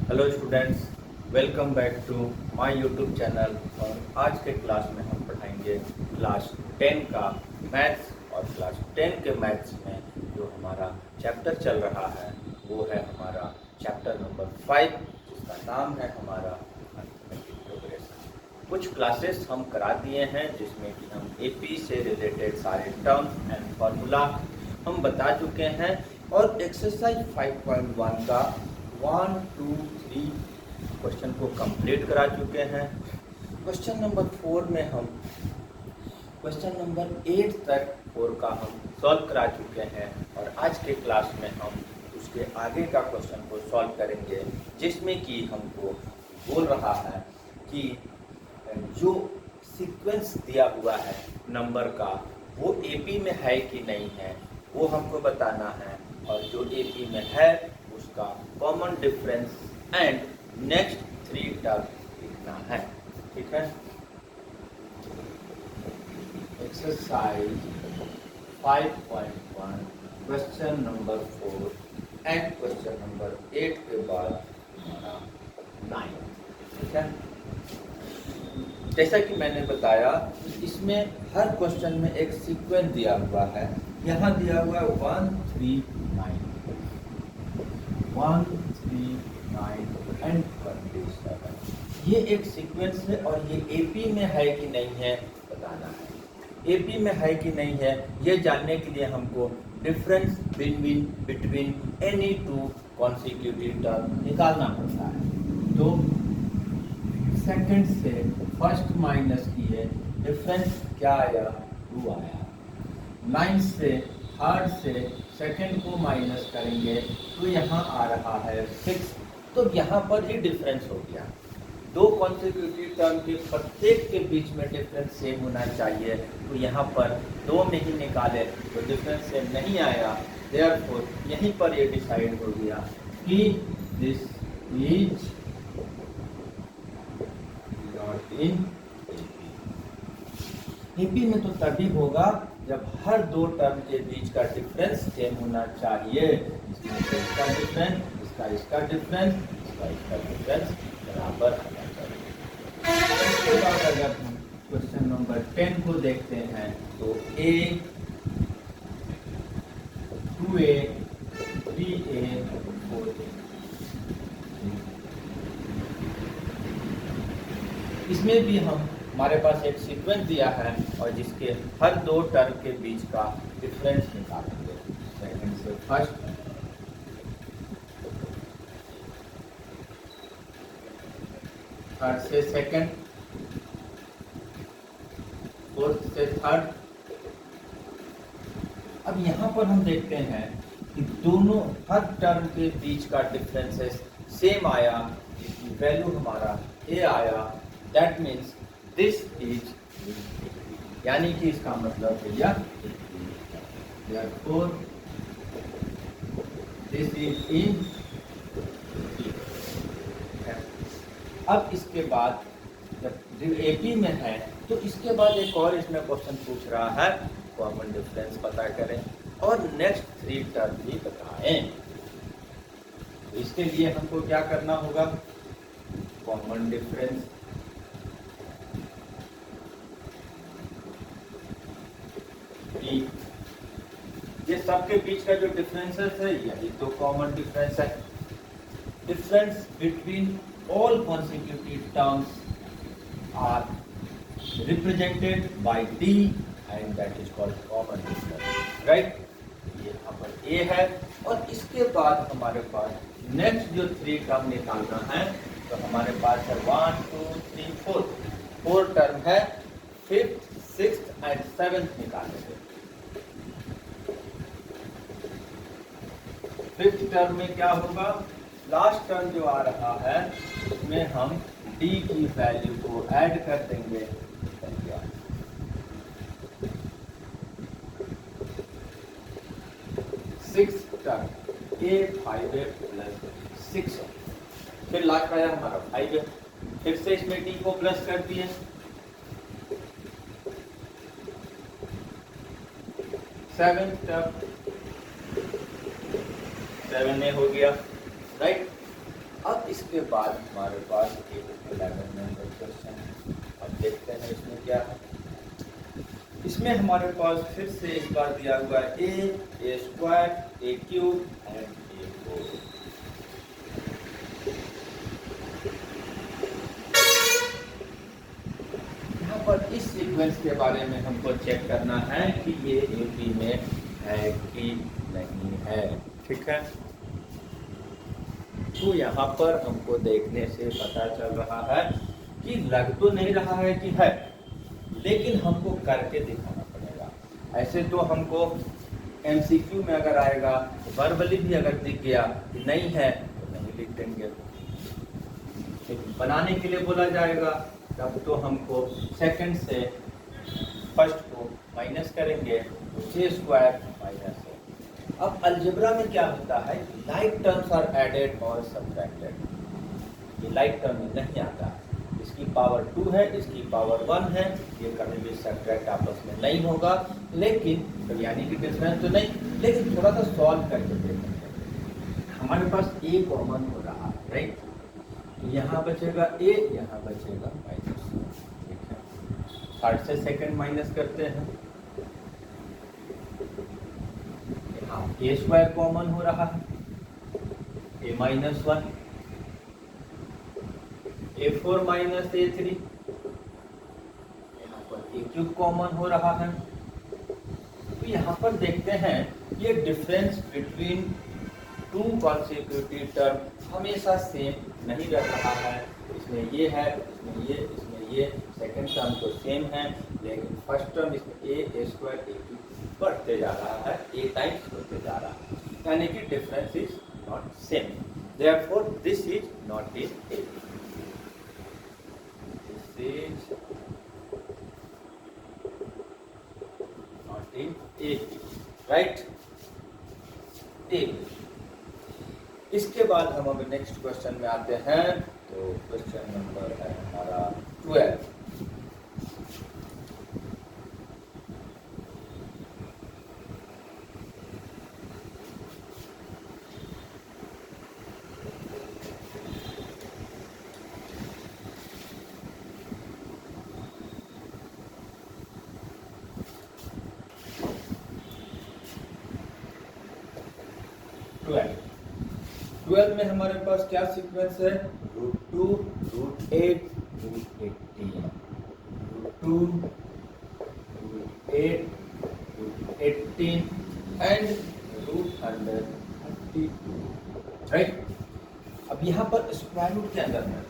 Hello students, welcome back to my YouTube channel. और आज के क्लास में हम पढ़ाएंगे क्लास 10 का मैथ्स। और क्लास 10 के मैथ्स में जो हमारा चैप्टर चल रहा है वो है हमारा चैप्टर नंबर 5, जिसका नाम है हमारा अरिथमेटिक प्रोग्रेशन। कुछ क्लासेस हम करा दिए हैं जिसमें कि हम एपी से रिलेटेड सारे टर्म्स एंड फार्मूला हम बता चुके हैं। और एक्सरसाइज 5.1 का 1, 2, 3 क्वेश्चन को कंप्लीट करा चुके हैं। क्वेश्चन नंबर 4 में हम क्वेश्चन नंबर 8 तक 4 का हम सॉल्व करा चुके हैं। और आज के क्लास में हम उसके आगे का क्वेश्चन को सॉल्व करेंगे, जिसमें कि हमको बोल रहा है कि जो सीक्वेंस दिया हुआ है नंबर का वो एपी में है कि नहीं है वो हमको बताना है। और जो एपी में है उसका common difference and next 3 term लिखना है। ठीक है। Exercise 5.1 question number 4 and question number 8 के बाद हमारा 9। ठीक है। जैसा कि मैंने बताया, इसमें हर क्वेश्चन में एक सीक्वेंस दिया हुआ है। यहाँ दिया हुआ है 1, 3, 9, 1, 3, 9 एंड 27। ये एक सीक्वेंस है और ये एपी में है कि नहीं है बताना है। एपी में है कि नहीं है ये जानने के लिए हमको difference between any two consecutive term निकालना पड़ता है। तो सेकंड से फर्स्ट माइनस किए, डिफरेंस क्या आया? 2 आया। 9 से थर्ड से सेकंड को माइनस करेंगे तो यहाँ आ रहा है 6। तो यहाँ पर ही डिफरेंस हो गया। दो कॉन्सिक्यूटिव टर्म के प्रत्येक के बीच में डिफरेंस सेम होना चाहिए। तो यहाँ पर 2 नहीं निकाले तो डिफरेंस सेम नहीं आया। देयरफॉर यहीं पर ये डिसाइड हो गया कि this is not in AP में। तो तभी होगा जब हर 2 टर्म के बीच का डिफरेंस सेम होना चाहिए। इसका डिफरेंस, इसका डिफरेंस, इसका डिफरेंस बराबर होना चाहिए। इसके बाद अगर हम क्वेश्चन नंबर 10 को देखते हैं तो a 2a 3a 4a, इसमें भी हमारे पास एक सीक्वेंस दिया है और जिसके हर 2 टर्म के बीच का डिफरेंस निकालेंगे। सेकंड से फर्स्ट, थर्ड से सेकंड, फोर्थ से थर्ड। अब यहाँ पर हम देखते हैं कि दोनों हर टर्म के बीच का डिफरेंसेस सेम आया, जिसकी वैल्यू हमारा a आया। दैट मीन्स दिस इज, यानी कि इसका मतलब भैया therefore दिस इज इन। अब इसके बाद जब एपी में है तो इसके बाद एक और इसमें क्वेश्चन पूछ रहा है कॉमन डिफरेंस पता करें और नेक्स्ट 3 टर्म भी बताएं। तो इसके लिए हमको क्या करना होगा? कॉमन डिफरेंस ये सबके बीच का जो डिफरेंसेस है यही तो कॉमन डिफरेंस है। Difference between all consecutive terms are represented by D and that is called common difference, right? ये यहाँ पर A है। और इसके बाद हमारे पास नेक्स्ट जो 3 टर्म निकालना है तो हमारे पास है 1, 2, 3, 4 4 टर्म है। 5th, 6th एंड 7th निकालेंगे। 5th टर्म में क्या होगा? लास्ट टर्म जो आ रहा है उसमें हम d की वैल्यू को ऐड कर देंगे। 6th term a 5a plus 6, फिर लास्ट आया हमारा 5 है। फिर से इसमें d को प्लस कर दिए। 7th टर्म 7a हो गया, राइट। अब इसके बाद हमारे पास एक 11 नंबर क्वेश्चन है। अब देखते हैं इसमें क्या है। इसमें हमारे पास फिर से इस बार दिया हुआ है a square, a cube and a four. यहाँ पर इस सीक्वेंस के बारे में हमको चेक करना है कि ये एपी में है कि नहीं है। ठीक है, तो यहाँ पर हमको देखने से पता चल रहा है कि लग तो नहीं रहा है कि है, लेकिन हमको करके दिखाना पड़ेगा। ऐसे तो हमको एमसीक्यू में अगर आएगा, वर्बली भी अगर दिख गया कि नहीं है तो नहीं लिख देंगे। बनाने के लिए बोला जाएगा तब तो हमको सेकंड से फर्स्ट को माइनस करेंगे, ए स्क्वायर माइनस है। अब अलजेब्रा में क्या होता है, लाइक टर्म्स आर एडेड और सब्ट्रैक्टेड। ये लाइक टर्म में नहीं आता, इसकी पावर 2 है, इसकी पावर 1 है, ये कभी भी सब्ट्रैक्ट आपस में नहीं होगा। लेकिन यानी कि डिफरेंस तो नहीं, लेकिन थोड़ा सा सॉल्व करके देखेंगे। हमारे पास ए कॉमन हो रहा है, राइट। यहाँ बचेगा ए, यहाँ बचेगा माइनस। ठीक है, थर्ड से सेकंड माइनस करते हैं। यहाँ ए स्क्वायर कॉमन हो रहा है, ए माइनस 1, A4 माइनस A3, यहाँ पर ए क्यूब कॉमन हो रहा है। तो यहाँ पर देखते हैं ये difference between two consecutive term हमेशा सेम नहीं रह रहा है। इसमें ये है, इसमें ये सेकंड टर्म तो सेम है, लेकिन फर्स्ट टर्म इसमें ए स्क्वायर ए क्यूब बढ़ते जा रहा है, ए टाइम्स बढ़ते जा रहा है, यानी कि difference is not same. Therefore this is not in A, this is not in A, right. A. इसके बाद हम अब नेक्स्ट क्वेश्चन में आते हैं। तो क्वेश्चन नंबर है हमारा 12। ट्वेल्व में हमारे पास क्या सीक्वेंस है, √2, √8, √18, √2, √8, √18 एंड √132, राइट। अब यहाँ पर स्क्वायर रूट के अंदर में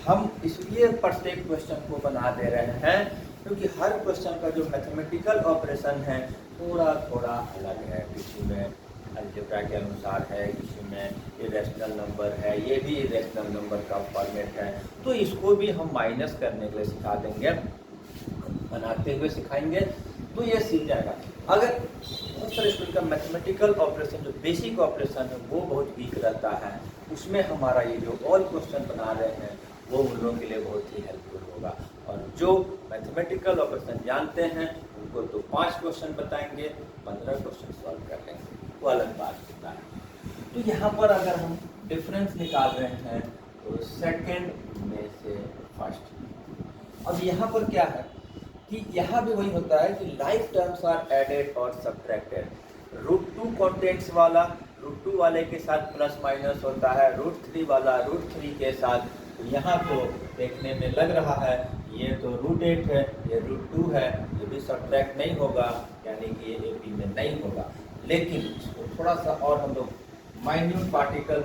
हम इसलिए प्रत्येक क्वेश्चन को बना दे रहे हैं क्योंकि हर क्वेश्चन का जो मैथमेटिकल ऑपरेशन है थोड़ा थोड़ा अलग है। किसी में अलजेब्रा के अनुसार है, किसी में इरेशनल नंबर है, ये भी इरेशनल नंबर का फॉर्मेट है। तो इसको भी हम माइनस करने के लिए सिखा देंगे, बनाते हुए सिखाएंगे, तो ये सीख जाएगा। अगर बहुत सारे स्टूडेंट का मैथमेटिकल ऑपरेशन जो बेसिक ऑपरेशन है वो बहुत वीक रहता है, उसमें हमारा ये जो ऑल क्वेश्चन बना रहे हैं वो उन लोगों के लिए बहुत ही हेल्पफुल होगा। और जो मैथमेटिकल ऑपरेशन जानते हैं उनको तो 5 क्वेश्चन बताएंगे, 15 क्वेश्चन सॉल्व कर लेंगे, वो अलग बात होता है। तो यहाँ पर अगर हम डिफरेंस निकाल रहे हैं तो सेकंड में से फर्स्ट। अब यहाँ पर क्या है कि यहाँ भी वही होता है कि लाइक टर्म्स आर एडेड और सब्ट्रैक्टेड। √2 कॉन्टेंट्स वाला √2 वाले के साथ प्लस माइनस होता है, √3 वाला √3 के साथ। तो यहाँ तो देखने में लग रहा है ये तो √8 है, ये √2 है, ये भी सब्ट्रैक्ट नहीं होगा, यानी कि ये एपी में नहीं होगा। लेकिन इसको थोड़ा सा और हम लोग माइन्यूट पार्टिकल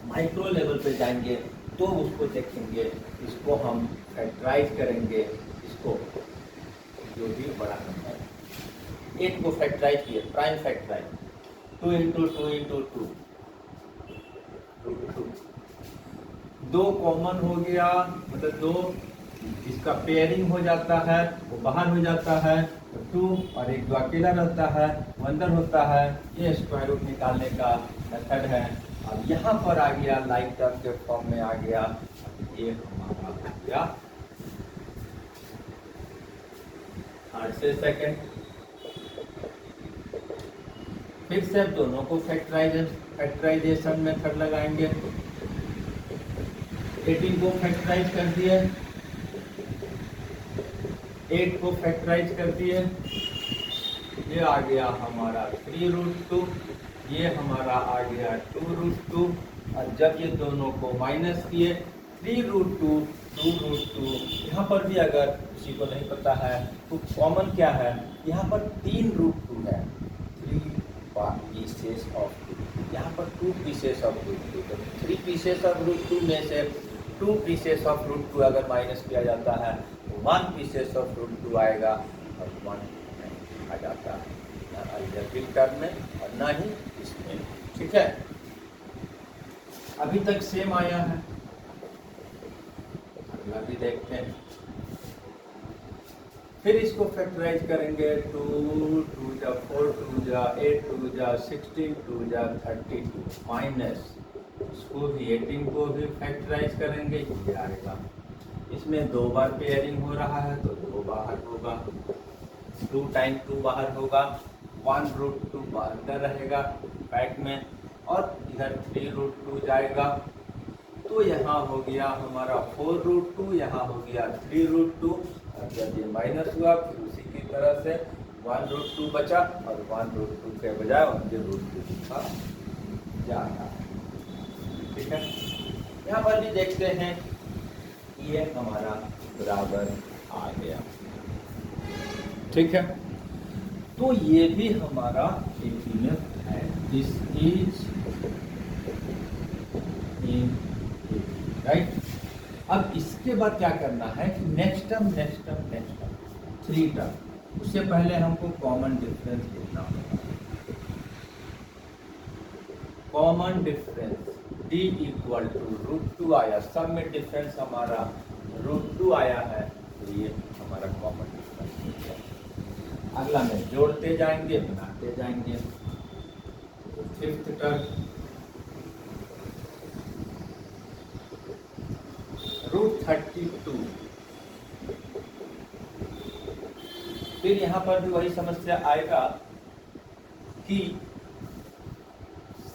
माइक्रो लेवल पे जाएंगे तो उसको देखेंगे, इसको हम फैक्टराइज करेंगे, इसको जो भी बड़ा नंबर है 8 को फैक्टराइज किए, प्राइम फैक्टराइज 2 × 2 × 2 2 कॉमन हो गया, मतलब 2 इसका पेयरिंग हो जाता है, वो बाहर हो जाता है, तो 2 और एक जो अकेला रहता है वो अंदर होता है। ये स्क्वायर रूट निकालने का मेथड है। अब यहाँ पर आ गया लाइक टर्म के फॉर्म में आ गया, ये हमारा हो गया थर्ड से सेकंड। फिर से अब दोनों को फैक्टराइजेशन मेथड लगाएंगे। 18 को फैक्टराइज कर दिए, 8 को फैक्टराइज कर दिए, ये आ गया हमारा 3√2, ये हमारा आ गया 2√2। और जब ये दोनों को माइनस किए 3√2, 2√2, यहाँ पर भी अगर किसी को नहीं पता है तो कॉमन क्या है, यहाँ पर 3√2 है, 3 पीसेस ऑफ 2, यहाँ पर 2 पीसेस ऑफ √2, तो 3 पीसेस ऑफ √2 में से 2 पीसेस ऑफ √2 अगर माइनस किया जाता है तो 1 पीसेस ऑफ √2 आएगा और 1 आ जाता है, ना अलजेब्रिक टर्म में और ना ही इसमें। ठीक है, अभी तक सेम आया है, अगला भी देखते हैं। फिर इसको फैक्टराइज करेंगे, 2 2 जा 4 2 जा 8 2 जा 16 2 जा 32 माइनस इसको भी 18 को भी फैक्टराइज करेंगे, ये आएगा। इसमें 2 बार पेयरिंग हो रहा है तो 2 बाहर होगा, 2 टाइम 2 बाहर होगा, 1√2 अंदर रहेगा बैक में, और इधर 3√2 जाएगा, तो यहाँ हो गया हमारा 4√2, यहाँ हो गया 3√2, और जब ये माइनस हुआ फिर उसी की तरह से 1√2 बचा और 1√2 के बजाय उनके √2 लिखा जाएगा। ठीक है, यहाँ पर भी देखते हैं ये हमारा बराबर आ गया। ठीक है, तो ये भी हमारा APF है, दिस इज इन राइट। अब इसके बाद क्या करना है कि नेक्स्ट टर्म 3 टर्म, उससे पहले हमको कॉमन डिफरेंस लिखना होगा। Common difference D equal to √2 आया, सब में डिफरेंस हमारा √2 आया है, तो ये हमारा कॉमन डिफरेंस हो गया। अगला में जोड़ते जाएंगे, बनाते जाएंगे। फिफ्थ टर्म √32, फिर यहाँ पर भी वही समस्या आएगा कि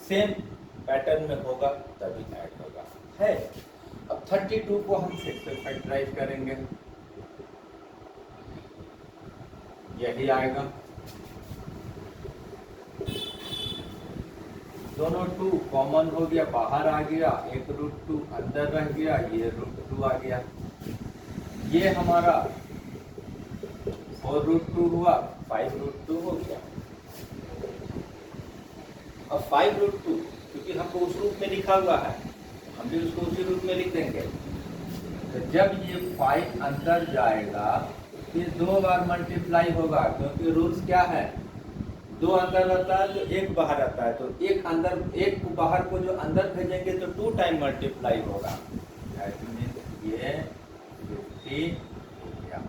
सेम पैटर्न में होगा तभी ऐड होगा है। अब 32 को हम फिर से फैक्टराइज करेंगे, यही आएगा, दोनों 2 कॉमन हो गया, बाहर आ गया, एक √2 अंदर रह गया, ये √2 आ गया, ये हमारा 4√2 हुआ, 5√2 हो गया। अब 5√2 क्योंकि हमको उस रूप में लिखा हुआ है, हम भी उसको उसी रूप में लिख देंगे। तो जब ये 5 अंदर जाएगा ये 2 बार मल्टीप्लाई होगा, क्योंकि रूल्स क्या है, 2 अंदर रहता है तो 1 बाहर आता है, तो एक अंदर, एक बाहर को जो अंदर भेजेंगे तो 2 टाइम मल्टीप्लाई होगा। ये 50 हो गया,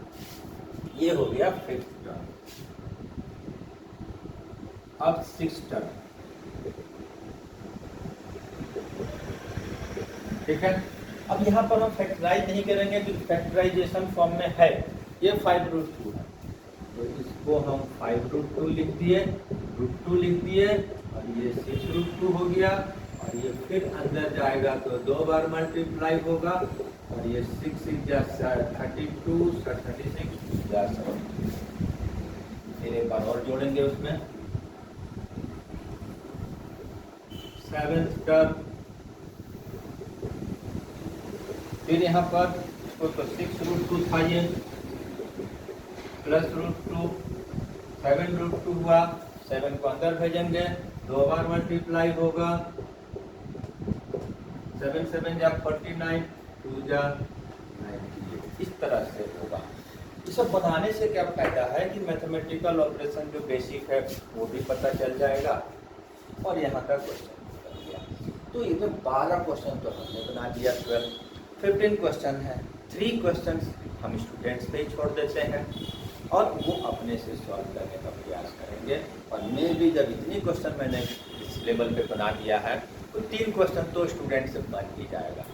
ये हो गया 5th टर्म। अब 6th टर्म, ठीक है। अब यहाँ पर हम फैक्टराइज नहीं करेंगे क्योंकि फैक्टराइजेशन फॉर्म में है, ये 5√2 है, तो इसको हम 5√2 लिख दिए, √2 लिख दिए, और ये 6√2 हो गया, और ये फिर अंदर जाएगा तो 2 बार मल्टीप्लाई होगा, और ये 6 6 जा 32, 36 जा 70, फिर एक बार और जोड़ेंगे उसमें 7th टर्म, फिर यहाँ पर इसको तो 6√2 था, ये प्लस √2, 7√2 हुआ, 7 को अंदर भेजेंगे, 2 बार मल्टीप्लाई होगा, 7 7 जा 49, 2 जा 98, इस तरह से होगा। ये सब बनाने से क्या फायदा है कि मैथमेटिकल ऑपरेशन जो बेसिक है वो भी पता चल जाएगा, और यहाँ का क्वेश्चन बन गया। तो ये तो 12 क्वेश्चन तो हमने बना दिया, 15 क्वेश्चन है, 3 क्वेश्चन हम स्टूडेंट्स पे ही छोड़ देते हैं और वो अपने से सॉल्व करने का प्रयास करेंगे। और मैं भी जब इतनी क्वेश्चन मैंने इस लेवल पे बना दिया है तो 3 क्वेश्चन तो स्टूडेंट से बन ही जाएगा।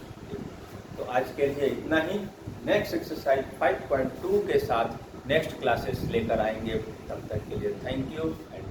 तो आज के लिए इतना ही, नेक्स्ट एक्सरसाइज 5.2 के साथ नेक्स्ट क्लासेस लेकर आएंगे। तब तक के लिए थैंक यू एंड